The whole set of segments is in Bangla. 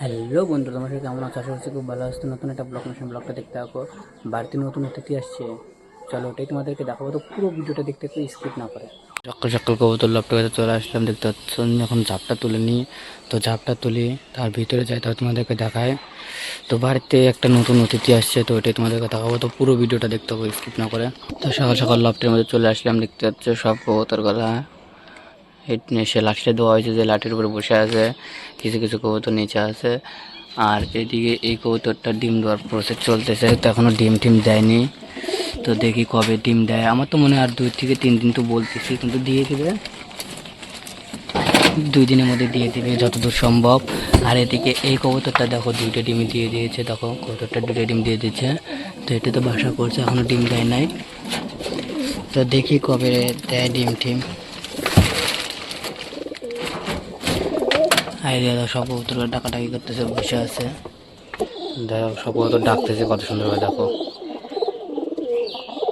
হ্যালো বন্ধু, তোমার সাথে কেমন আছো? আশা করছি খুব ভালো আসতো। নতুন একটা ব্লগটা দেখতে থাকো। বাড়িতে নতুন অতিথি আসছে, চলো ওটাই তোমাদেরকে দেখাবো। তো পুরো ভিডিওটা দেখতে একটু স্কিপ না করে। সকাল সকাল কবুতর লপটে কাছে চলে আসলাম, দেখতে পাচ্ছ। যখন ঝাপটা তুলে নিই, তো ঝাপটা তুলি, তার ভিতরে যাই, তাহলে তোমাদেরকে দেখায়। তো বাড়িতে একটা নতুন অতিথি আসছে, তো ওটাই তোমাদেরকে দেখাবো। তো পুরো ভিডিওটা দেখতে হবে স্কিপ না করে। তো সকাল সকাল লপটের মধ্যে চলে আসলাম, দেখতে পাচ্ছ সব কবুতর গলা সে লাঠিটা দেওয়া হয়েছে, যে লাঠির উপরে বসে আছে। কিছু কিছু কবুতর নিচে আছে। আর এদিকে এই কবুতরটা ডিম দেওয়ার প্রসেস চলতেছে, তো এখনও ডিম টিম দেয়নি। তো দেখি কবে ডিম দেয়। আমার তো মনে হয় আর 2 থেকে 3 দিন তো বলতেছি, কিন্তু দিয়ে দেবে 2 দিনের মধ্যে দিয়ে দেবে যতদূর সম্ভব। আর এদিকে এই কবুতরটা দেখো 2টা ডিম দিয়ে দিয়েছে, দেখো কবুতরটা 2টা ডিম দিয়ে দিয়েছে। তো এটা তো বাসা করছে, এখনও ডিম দেয় নাই। তো দেখি কবে দেয় ডিম টিম। আইডিয়া সব কবুতর ডাকাডাকি করতেছে, বসে আছে। দেখো সব কবুতর ডাকতেছে কত সুন্দরভাবে, দেখো।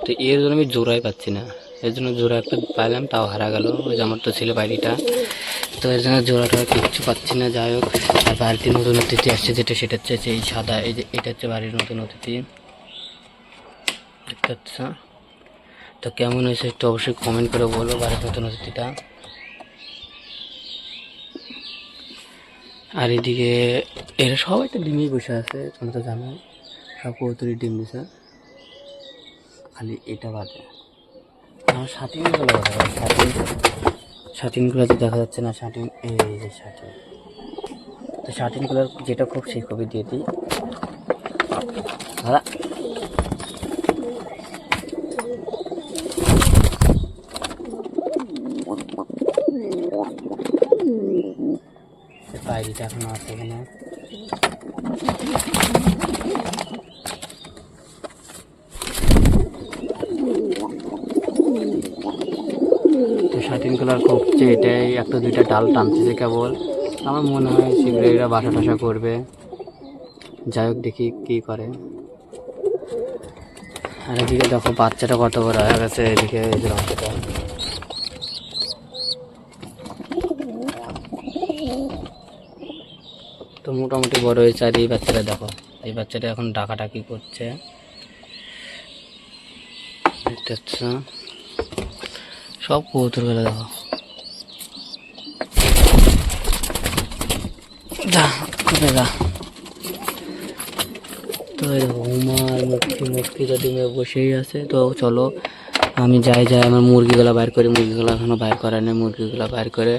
তো এর জন্য আমি জোড়াই পাচ্ছি না, এর জন্য জোড়া একটা পাইলাম, তাও হারা গেল। ওই যে আমার তো ছিল বাইরিটা, তো এর জন্য জোড়াটা কিচ্ছু পাচ্ছি না। যাই হোক, আর বাড়িতে নতুন অতিথি আসছে, সেটা হচ্ছে এই সাদা, এই যে এটা হচ্ছে বাড়ির নতুন অতিথি, দেখতে পাচ্ছ। তো কেমন হয়েছে একটু অবশ্যই কমেন্ট করে বলবো বাড়ির নতুন অতিথিটা। আর এদিকে এরা সবাই তো ডিমেই বসে আছে, তোমরা তো জানো। সব কবুতরই ডিম দিছে, খালি এটা বাদে। আমার শাটিনগুলো শাটিনগুলো তো দেখা যাচ্ছে না। শাটিন, এই যে শাটিন। তো শাটিনগুলোর যেটা খুব সেই কবি দিয়ে দিই দাদা। বাইরেটা এখনো আছে এখানে। তো শাটিনগুলোর খুব যে এটাই 1-2টা ডাল টানতেছে কেবল। আমার মনে হয় শীঘ্রই এরা বাসা টাসা করবে। যাই হোক, দেখি কী করে। আর এদিকে দেখো বাচ্চাটা কত বড় হয়ে গেছে। এদিকে এই যে বাচ্চাটা, তো মোটামুটি বড় হয়েছে। আর এই বাচ্চাটা দেখো, এই বাচ্চাটা এখন ডাকাডাকি করছে, দেখতে পাচ্ছ। সব কবুতরগুলো দেখো, যা কোথায় যা। তো হুমার মুক্তি তো ডিমে বসেই আছে। তো চলো আমি যাই আমার মুরগিগুলো বাইর করি। মুরগিগুলো এখনও বাইর করা নেই, মুরগিগুলো বাইর করে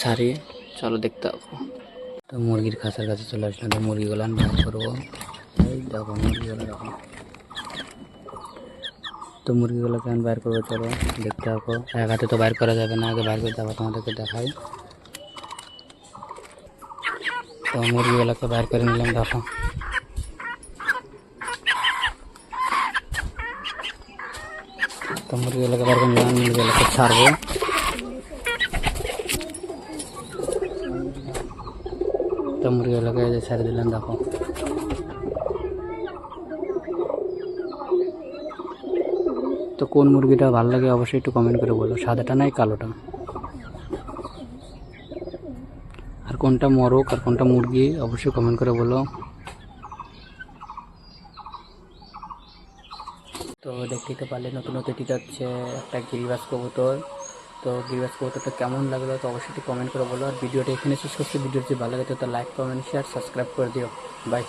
ছাড়ি। চলো দেখতে পাবো। তো মুরগির খাঁচার কাছে চলে আসলাম, তো মুরগিগুলো আমি বাইর করবো। এই দেখো মুরগিগুলো দেখো। তো মুরগিগুলোকে আমি বাইর করবো, চলো দেখতে পাবো। এক হাতে তো বাইর করা যাবে না, আগে বাইর করে দেবো, তোমাদেরকে দেখাই। তো মুরগিগুলোকে বাইর করে নিলাম, দেখো। তো মুরগিগুলোকে বাইর করে নিলাম, মুরগিগুলোকে ছাড়বো। তো মুরগিগুলোকে ছেড়ে দিলাম, দেখো। তো কোন মুরগিটা ভালো লাগে অবশ্যই একটু কমেন্ট করে বলো, সাদাটা নাই কালোটা। আর কোনটা মোরগ আর কোনটা মুরগি অবশ্যই কমেন্ট করে বলো। তো দেখতেই তো পারলে নতুন অতিথিটা হচ্ছে একটা গিরিবাজ কবুতর। তো গিরিবাজ কবুতরটা কেমন লাগলো তো অবশ্যই একটু কমেন্ট করে বলো। আর ভিডিওটা এখানে শেষ করছি। ভিডিও যদি ভালো লাগে তো লাইক, কমেন্ট, শেয়ার, সাবস্ক্রাইব করে দিও। বাই।